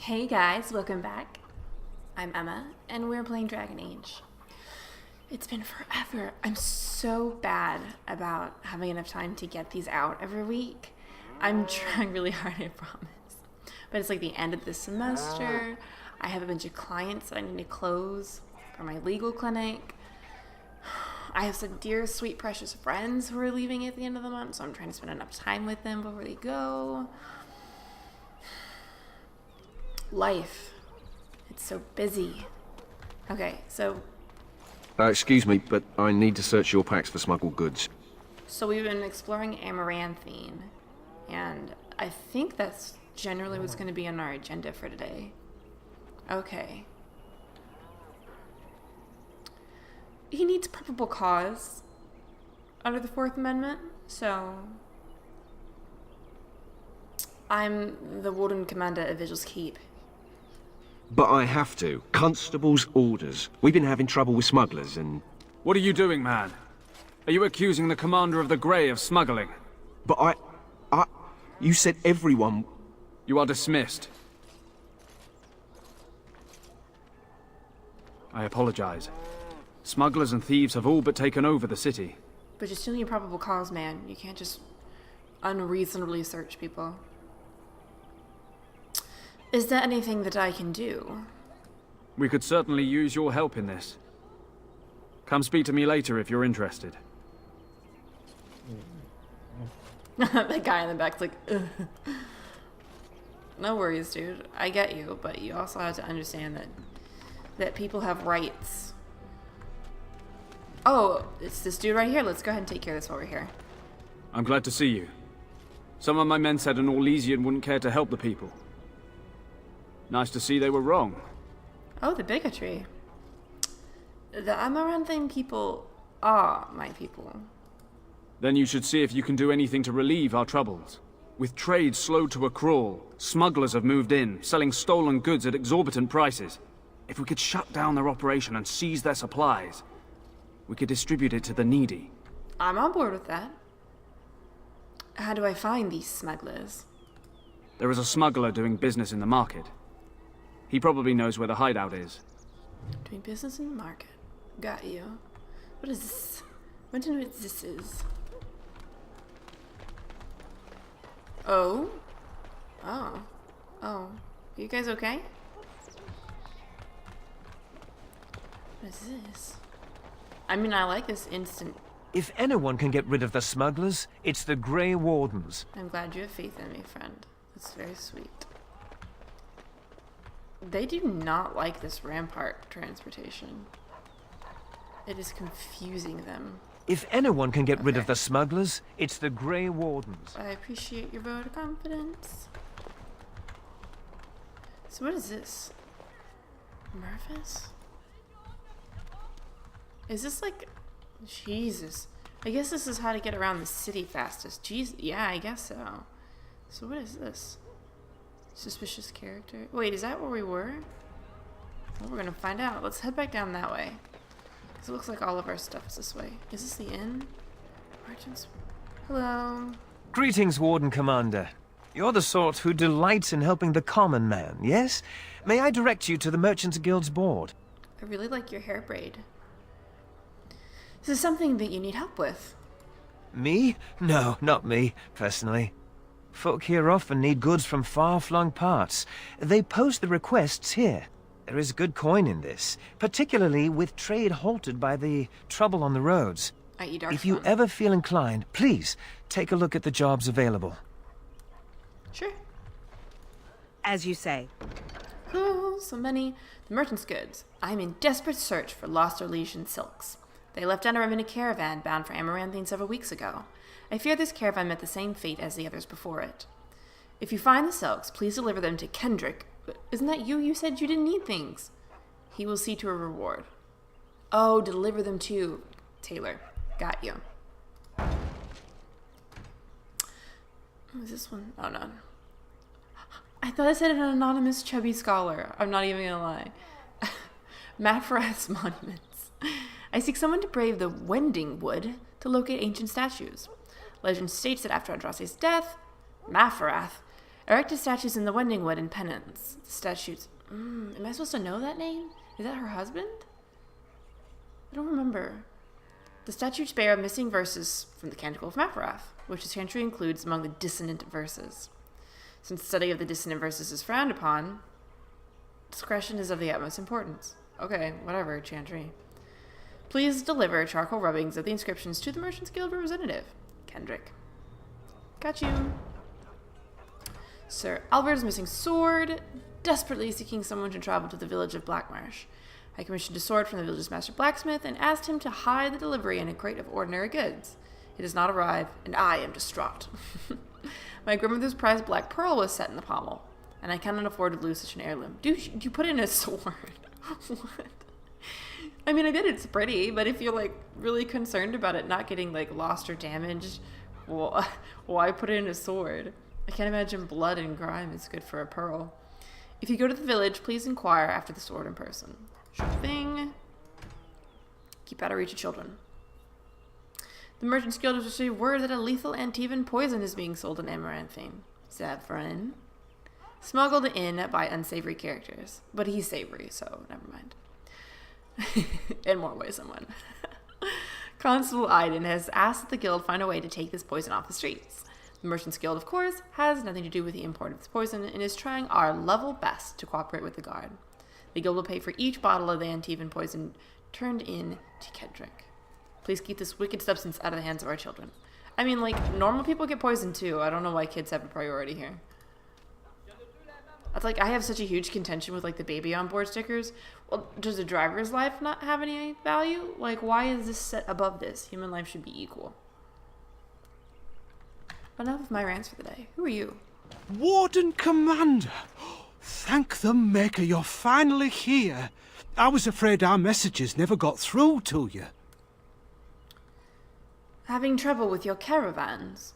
Hey guys, welcome back. I'm Emma, and we're playing Dragon Age. It's been forever. I'm so bad about having enough time to get these out every week. I'm trying really hard, I promise. But it's like the end of the semester. I have a bunch of clients that I need to close for my legal clinic. I have some dear, sweet, precious friends who are leaving at the end of the month, so I'm trying to spend enough time with them before they go. Life. It's so busy. Okay, so Excuse me, but I need to search your packs for smuggled goods. we've been exploring Amaranthine, and I think that's generally what's going to be on our agenda for today. Okay. He needs probable cause under the Fourth Amendment, so I'm the Warden Commander at Vigil's Keep. But I have to. Constable's orders. We've been having trouble with smugglers and... What are you doing, man? Are you accusing the commander of the Grey of smuggling? But You said everyone... You are dismissed. I apologize. Smugglers and thieves have all but taken over the city. But you still need probable cause, man. You can't just unreasonably search people. Is there anything that I can do? We could certainly use your help in this. Come speak to me later if you're interested. That guy in the back's like, ugh. No worries, dude. I get you, but you also have to understand that people have rights. Oh, it's this dude right here. Let's go ahead and take care of this while we're here. I'm glad to see you. Some of my men said an Orlesian wouldn't care to help the people. Nice to see they were wrong. Oh, the bigotry. The Amaranthine people are my people. Then you should see if you can do anything to relieve our troubles. With trade slowed to a crawl, smugglers have moved in, selling stolen goods at exorbitant prices. If we could shut down their operation and seize their supplies, we could distribute it to the needy. I'm on board with that. How do I find these smugglers? There is a smuggler doing business in the market. He probably knows where the hideout is. Doing business in the market. Got you. What is this? I want to know what this is. Oh? Oh. Oh. You guys okay? What is this? I mean, I like this instant. If anyone can get rid of the smugglers, it's the Grey Wardens. I'm glad you have faith in me, friend. That's very sweet. They do not like this rampart transportation. It is confusing them. If anyone can get rid of the smugglers, it's the Grey Wardens. I appreciate your vote of confidence. So what is this? Mervis? Is this like... Jesus. I guess this is how to get around the city fastest. Jesus. Yeah, I guess so. So what is this? Suspicious character. Wait, is that where we were? Well, we're gonna find out. Let's head back down that way. Because it looks like all of our stuff is this way. Is this the inn? Merchants. Hello. Greetings, Warden Commander. You're the sort who delights in helping the common man, yes? May I direct you to the Merchants Guild's board? I really like your hair braid. This is something that you need help with. Me? No, not me, personally. Folk here often need goods from far-flung parts. They post the requests here. There is good coin in this, particularly with trade halted by the trouble on the roads. I.e. dark If you phone. ever feel inclined, please take a look at the jobs available. Sure. As you say. Oh, so many. The merchant's goods. I'm in desperate search for lost Orlesian silks. They left Enderim in a caravan bound for Amaranthine several weeks ago. I fear this caravan met the same fate as the others before it. If you find the silks, please deliver them to Kendrick. Isn't that you? You said you didn't need things. He will see to a reward. Oh, deliver them to Taylor. Got you. What is this one? Oh, no. I thought I said an anonymous chubby scholar. I'm not even gonna lie. Mafrath's monuments. I seek someone to brave the Wending Wood to locate ancient statues. Legend states that after Andraste's death, Mahariel Erected statues in the Wending Wood in penance. The statues... am I supposed to know that name? Is that her husband? I don't remember. The statues bear missing verses from the Canticle of Mahariel, which this chantry includes among the dissonant verses. Since study of the dissonant verses is frowned upon, discretion is of the utmost importance. Okay, whatever, chantry. Please deliver charcoal rubbings of the inscriptions to the Merchants Guild representative, Kendrick. Got you. Sir Albert's missing sword, desperately seeking someone to travel to the village of Blackmarsh. I commissioned a sword from the village's master blacksmith and asked him to hide the delivery in a crate of ordinary goods. It does not arrive, and I am distraught. My grandmother's prized black pearl was set in the pommel, and I cannot afford to lose such an heirloom. Do you put in a sword? What? I mean, I bet it's pretty, but if you're, like, really concerned about it not getting, like, lost or damaged, well, why put it in a sword? I can't imagine blood and grime is good for a pearl. If you go to the village, please inquire after the sword in person. Sure thing. Keep out of reach of children. The Merchants Guild has received word that a lethal Antivan poison is being sold in Amaranthine. Saffron. Smuggled in by unsavory characters. But he's savory, so never mind. In more ways than one. Constable Iden has asked that the guild find a way to take this poison off the streets. The Merchants Guild, of course, has nothing to do with the import of this poison and is trying our level best to cooperate with the guard. The guild will pay for each bottle of the Antivan poison turned in to Kendrick. Please keep this wicked substance out of the hands of our children. I mean, like, normal people get poisoned too. I don't know why kids have a priority here. It's like, I have such a huge contention with, like, the baby on board stickers. Well, does a driver's life not have any value? Like, why is this set above this? Human life should be equal. Enough of my rants for the day. Who are you? Warden Commander! Thank the Maker you're finally here. I was afraid our messages never got through to you. Having trouble with your caravans?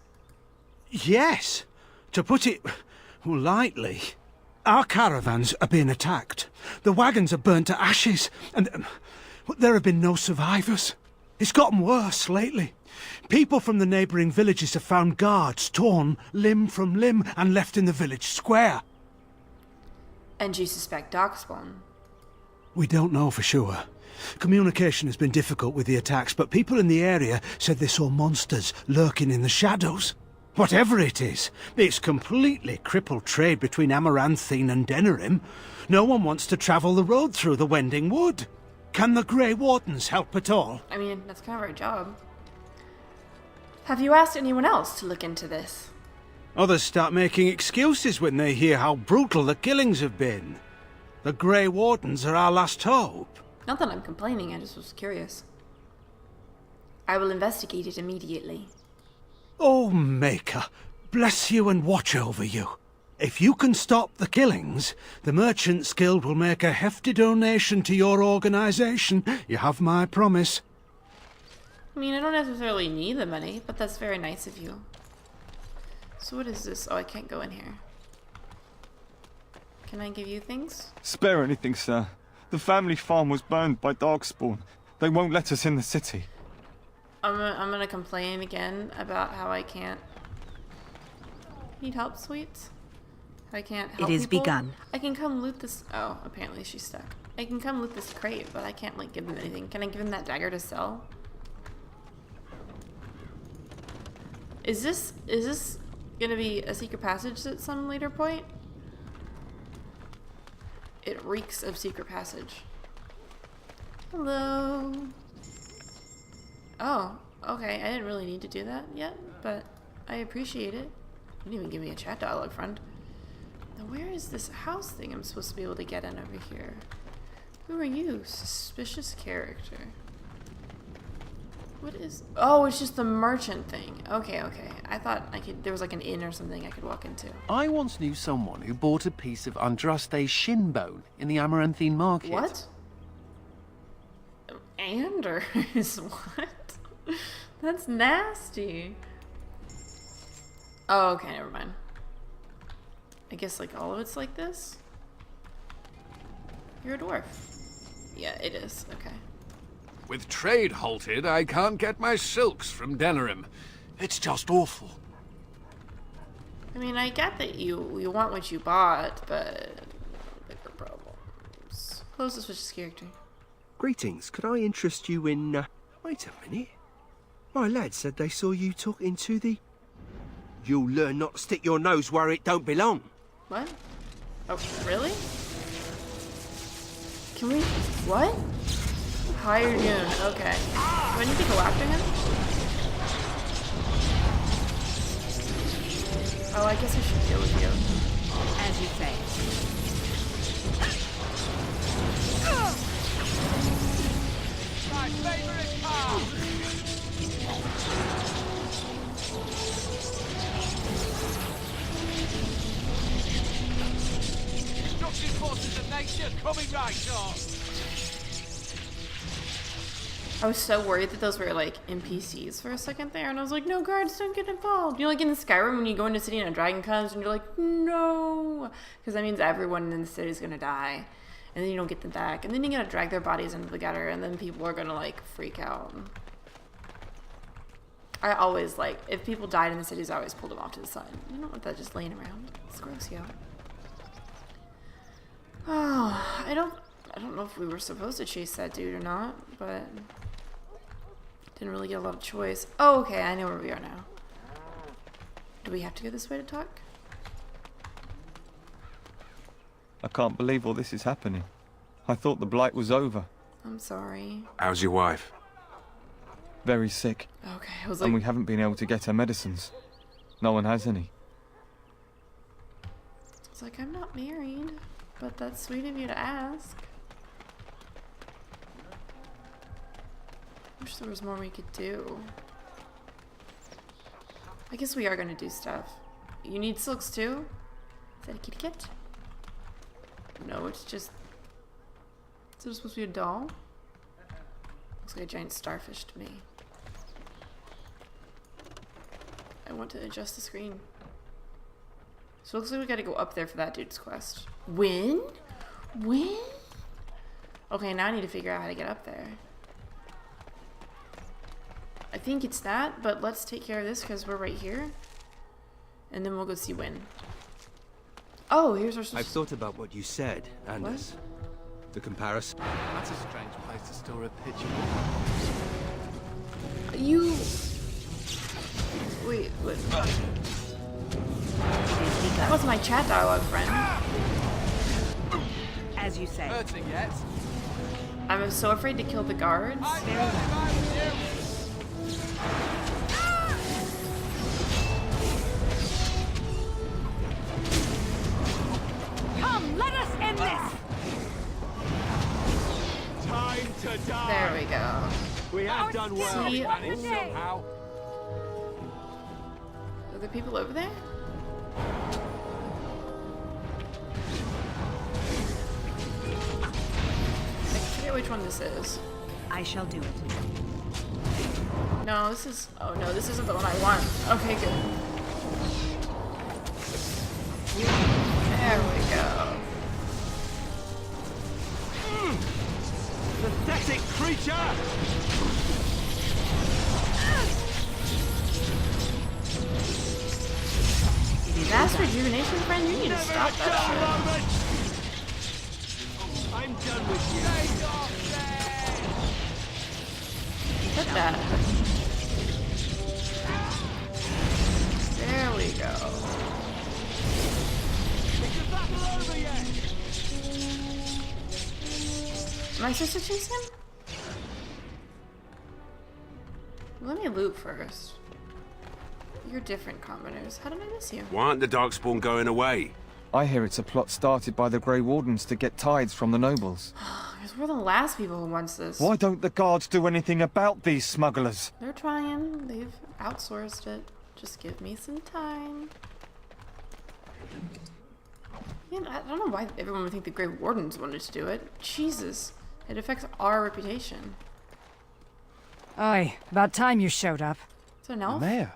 Yes. To put it lightly, our caravans are being attacked. The wagons are burnt to ashes, and there have been no survivors. It's gotten worse lately. People from the neighbouring villages have found guards torn limb from limb and left in the village square. And you suspect Darkspawn? We don't know for sure. Communication has been difficult with the attacks, but people in the area said they saw monsters lurking in the shadows. Whatever it is, it's completely crippled trade between Amaranthine and Denerim. No one wants to travel the road through the Wending Wood. Can the Grey Wardens help at all? I mean, that's kind of our job. Have you asked anyone else to look into this? Others start making excuses when they hear how brutal the killings have been. The Grey Wardens are our last hope. Not that I'm complaining, I just was curious. I will investigate it immediately. Oh, Maker, bless you and watch over you. If you can stop the killings, the Merchants Guild will make a hefty donation to your organization. You have my promise. I mean, I don't necessarily need the money, but that's very nice of you. So what is this? Oh, I can't go in here. Can I give you things? Spare anything, sir. The family farm was burned by Darkspawn. They won't let us in the city. I'm gonna complain again about how I can't... Need help, sweets? I can't help It is people. begun. I can come loot this... Oh, apparently she's stuck. I can come loot this crate, but I can't, like, give them anything. Can I give them that dagger to sell? Is this gonna be a secret passage at some later point? It reeks of secret passage. Hello. Oh, okay. I didn't really need to do that yet, but I appreciate it. You didn't even give me a chat dialogue, friend. Now, where is this house thing I'm supposed to be able to get in over here? Who are you? Suspicious character. What is... Oh, it's just the merchant thing. Okay, okay. I thought I could... There was like an inn or something I could walk into. I once knew someone who bought a piece of Andraste's shin bone in the Amaranthine market. What? Anders? What? That's nasty. Oh, okay, never mind. I guess like all of it's like this? You're a dwarf. Yeah, it is. Okay. With trade halted, I can't get my silks from Denerim. It's just awful. I mean, I get that you want what you bought, but bigger problems. Close to switch his character. Greetings. Could I interest you in... Wait a minute. My lad said they saw you talking to the... You'll learn not to stick your nose where it don't belong. What? Oh, really? Can we... What? Hired Goon. Okay. Do I need to go after him? Oh, I guess I should deal with you. As you say. My favorite part! Destructive forces of nature coming right on! I was so worried that those were like NPCs for a second there, and I was like, no, guards, don't get involved. You know, like in the Skyrim when you go into a city and a dragon comes, and you're like, no, because that means everyone in the city is gonna die, and then you don't get them back, and then you gotta drag their bodies into the gutter, and then people are gonna like freak out. I always like, if people died in the cities, I always pulled them off to the side. You don't want that just laying around. It's gross, yo. Oh, I don't know if we were supposed to chase that dude or not, but didn't really get a lot of choice. Oh, okay, I know where we are now. Do we have to go this way to talk? I can't believe all this is happening. I thought the blight was over. I'm sorry. How's your wife? Very sick. Okay, I was like... And we haven't been able to get her medicines. No one has any. It's like, I'm not married, but that's sweet of you to ask. Wish there was more we could do. I guess we are gonna do stuff. You need silks too? Is that a kitty cat? No, it's just... Is it supposed to be a doll? Looks like a giant starfish to me. I want to adjust the screen. So it looks like we gotta go up there for that dude's quest. Wynne? Wynne? Okay, now I need to figure out how to get up there. I think it's that, but let's take care of this because we're right here. And then we'll go see Wynne. Oh, here's our... I've thought about what you said, Anders. The comparison. That's a strange place to store a pigeon. You... Wait, what? That was my chat dialogue, friend. As you say. Hurting yet? I'm so afraid to kill the guards. Come, let us end this! Time to die! There we go. We have done well. See? Managed somehow. Are there people over there? I forget which one this is. I shall do it. No, this is... Oh no, this isn't the one I want. Okay, good. There we go. Pathetic creature! Mass rejuvenation, friend? You need to stop that shit. I'm done with you. Look at that. There we go. Is the battle over yet? Am I supposed to chase him? Let me loot first. You're different, commoners. How did I miss you? Why aren't the Darkspawn going away? I hear it's a plot started by the Grey Wardens to get tithes from the nobles. Because we're the last people who wants this. Why don't the guards do anything about these smugglers? They're trying. They've outsourced it. Just give me some time. Man, I don't know why everyone would think the Grey Wardens wanted to do it. Jesus. It affects our reputation. Oi, about time you showed up. Is it an elf? Mayor,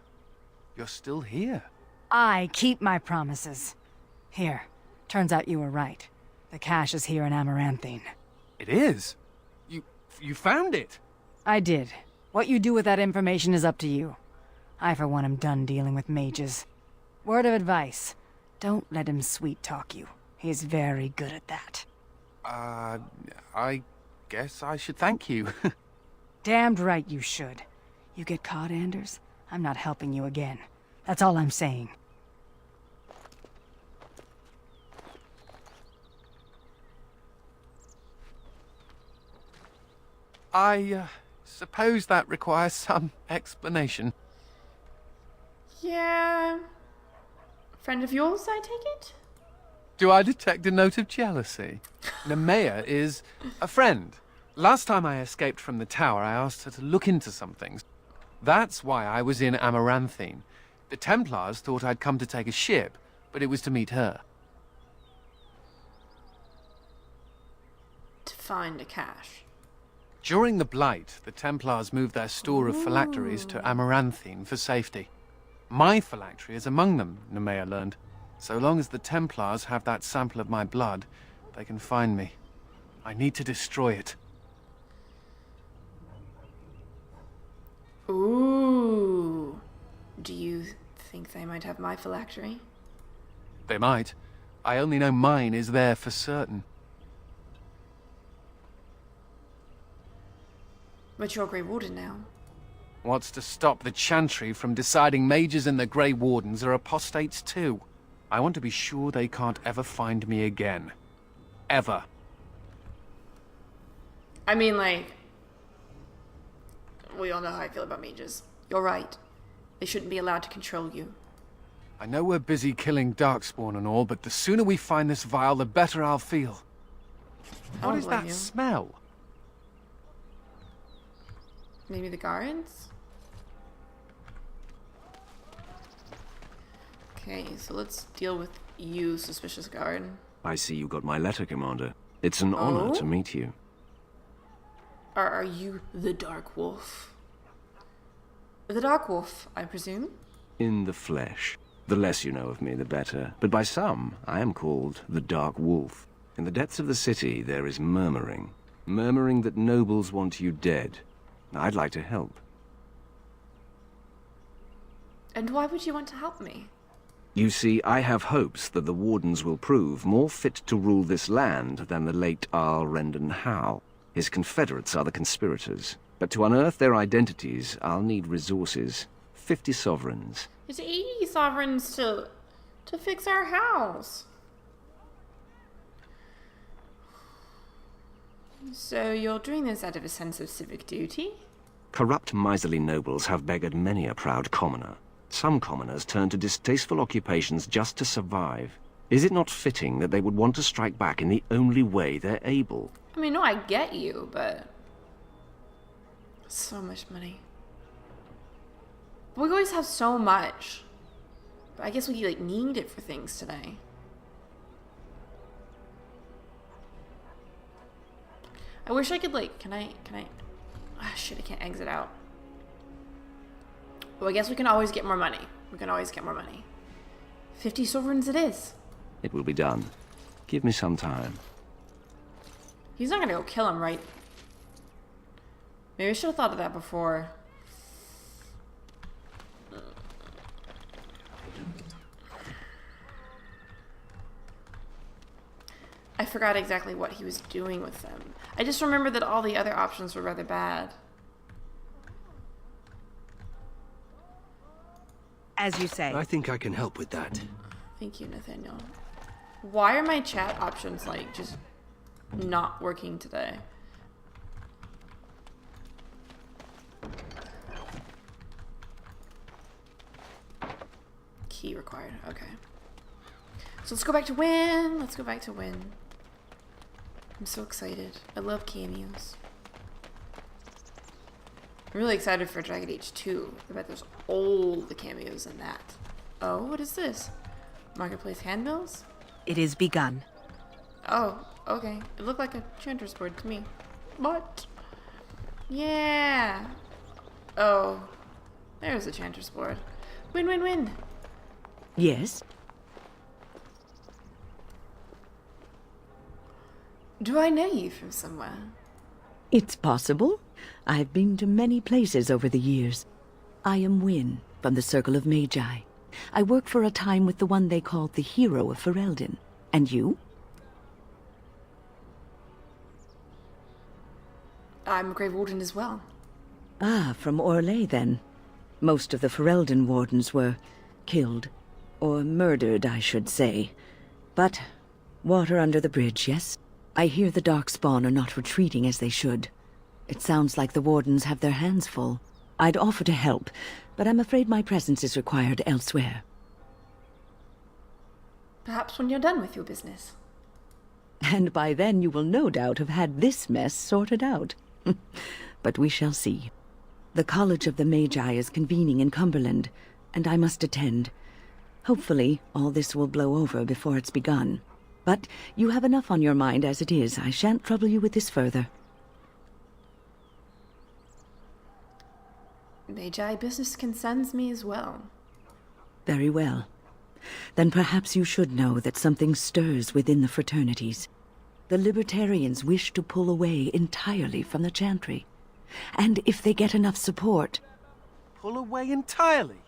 you're still here. I keep my promises. Here, turns out you were right. The cache is here in Amaranthine. It is? You found it? I did. What you do with that information is up to you. I, for one, am done dealing with mages. Word of advice. Don't let him sweet-talk you. He's very good at that. I guess I should thank you. Damned right you should. You get caught, Anders, I'm not helping you again. That's all I'm saying. I suppose that requires some explanation. Yeah. Friend of yours, I take it? Do I detect a note of jealousy? Nemea is a friend. Last time I escaped from the tower, I asked her to look into some things. That's why I was in Amaranthine. The Templars thought I'd come to take a ship, but it was to meet her. To find a cache. During the Blight, the Templars moved their store of phylacteries to Amaranthine for safety. My phylactery is among them, Nemea learned. So long as the Templars have that sample of my blood, they can find me. I need to destroy it. Ooh. Do you think they might have my phylactery? They might. I only know mine is there for certain. But you're Grey Warden now. What's to stop the Chantry from deciding mages and the Grey Wardens are apostates too? I want to be sure they can't ever find me again. Ever. I mean, like, we all know how I feel about mages. You're right. They shouldn't be allowed to control you. I know we're busy killing Darkspawn and all, but the sooner we find this vial, the better I'll feel. What is that smell? Maybe the guards? Okay, so let's deal with you, suspicious guard. I see you got my letter, Commander. It's an honor to meet you. Are you the Dark Wolf? The Dark Wolf, I presume? In the flesh. The less you know of me, the better. But by some, I am called the Dark Wolf. In the depths of the city, there is murmuring. Murmuring that nobles want you dead. I'd like to help. And why would you want to help me? You see, I have hopes that the Wardens will prove more fit to rule this land than the late Arl Rendon Howe. His confederates are the conspirators. But to unearth their identities, I'll need resources. 50 sovereigns. It's 80 sovereigns to fix our house. So you're doing this out of a sense of civic duty? Corrupt, miserly nobles have beggared many a proud commoner. Some commoners turn to distasteful occupations just to survive. Is it not fitting that they would want to strike back in the only way they're able? I mean, no, I get you, but... so much money. We always have so much. But I guess we, like, need it for things today. I wish I could, like, can I... ah, shit, I can't exit out. Well, I guess we can always get more money. We can always get more money. 50 sovereigns it is. It will be done. Give me some time. He's not gonna go kill him, right? Maybe I should have thought of that before. I forgot exactly what he was doing with them. I just remember that all the other options were rather bad. As you say. I think I can help with that. Thank you, Nathaniel. Why are my chat options, like, just not working today? Key required. Okay. So let's go back to Wynne. Let's go back to Wynne. I'm so excited. I love cameos. I'm really excited for Dragon Age 2. I bet there's all the cameos in that. Oh, what is this? Marketplace handbills? It is begun. Oh, okay. It looked like a chanter's board to me. What? Yeah. Oh, there's a chanter's board. Win, win, win. Yes? Do I know you from somewhere? It's possible. I've been to many places over the years. I am Wynne, from the Circle of Magi. I work for a time with the one they called the Hero of Ferelden. And you? I'm a Grey Warden as well. Ah, from Orlais, then. Most of the Ferelden wardens were killed. Or murdered, I should say. But water under the bridge, yes? I hear the Darkspawn are not retreating as they should. It sounds like the wardens have their hands full. I'd offer to help, but I'm afraid my presence is required elsewhere. Perhaps when you're done with your business. And by then you will no doubt have had this mess sorted out. But we shall see. The College of the Magi is convening in Cumberland, and I must attend. Hopefully, all this will blow over before it's begun. But you have enough on your mind as it is. I shan't trouble you with this further. Magi business concerns me as well. Very well. Then perhaps you should know that something stirs within the fraternities. The Libertarians wish to pull away entirely from the Chantry. And if they get enough support... Pull away entirely?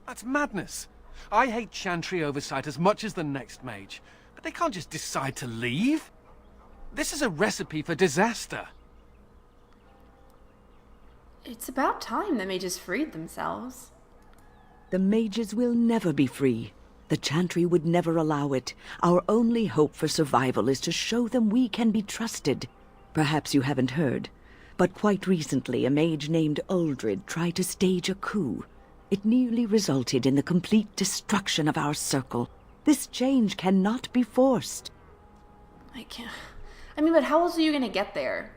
That's madness. I hate Chantry oversight as much as the next mage, but they can't just decide to leave. This is a recipe for disaster. It's about time the mages freed themselves. The mages will never be free. The Chantry would never allow it. Our only hope for survival is to show them we can be trusted. Perhaps you haven't heard, but quite recently a mage named Uldred tried to stage a coup. It nearly resulted in the complete destruction of our circle. This change cannot be forced. I can't... I mean, but how else are you gonna get there?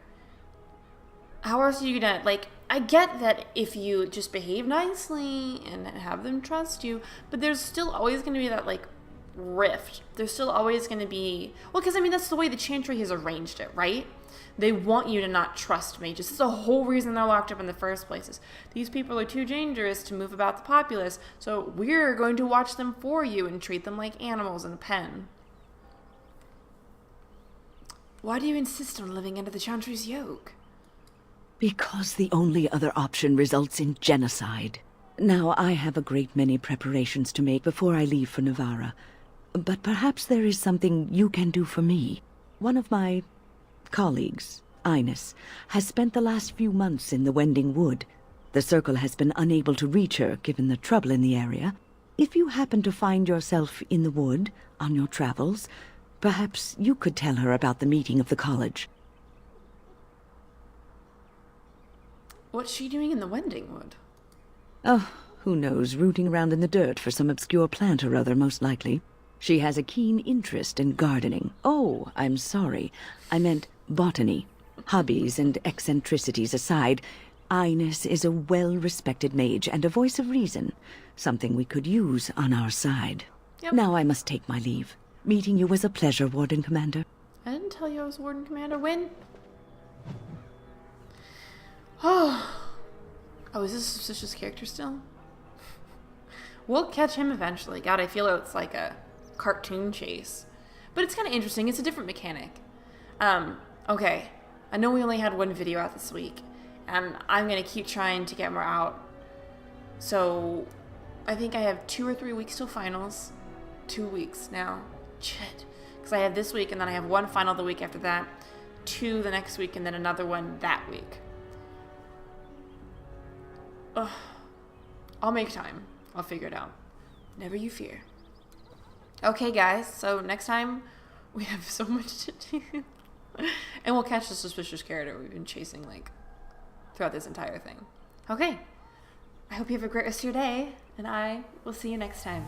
How else are you gonna, like... I get that if you just behave nicely and have them trust you, but there's still always going to be that, like, rift. There's still always going to be... Well, because, I mean, that's the way the Chantry has arranged it, right? They want you to not trust mages. That's the whole reason they're locked up in the first place. Is these people are too dangerous to move about the populace, so we're going to watch them for you and treat them like animals in a pen. Why do you insist on living under the Chantry's yoke? Because the only other option results in genocide. Now, I have a great many preparations to make before I leave for Navarra. But perhaps there is something you can do for me. One of my colleagues, Ines, has spent the last few months in the Wending Wood. The Circle has been unable to reach her, given the trouble in the area. If you happen to find yourself in the wood on your travels, perhaps you could tell her about the meeting of the college. What's she doing in the Wending Wood? Oh, who knows, rooting around in the dirt for some obscure plant or other, most likely. She has a keen interest in gardening. Oh, I'm sorry. I meant botany. Hobbies and eccentricities aside, Ines is a well-respected mage and a voice of reason, something we could use on our side. Yep. Now I must take my leave. Meeting you was a pleasure, Warden Commander. I didn't tell you I was Warden Commander. Wynne? Oh, is this a suspicious character still? We'll catch him eventually. God, I feel it's like a cartoon chase. But it's kind of interesting. It's a different mechanic. Okay. I know we only had one video out this week, and I'm going to keep trying to get more out. So, I think I have 2 or 3 weeks till finals. 2 weeks now. Shit. Because I have this week, and then I have one final the week after that, 2 the next week, and then another one that week. Ugh. I'll make time. I'll figure it out. Never you fear. Okay, guys. So next time, we have so much to do. And we'll catch the suspicious character we've been chasing, like, throughout this entire thing. Okay. I hope you have a great rest of your day, and I will see you next time.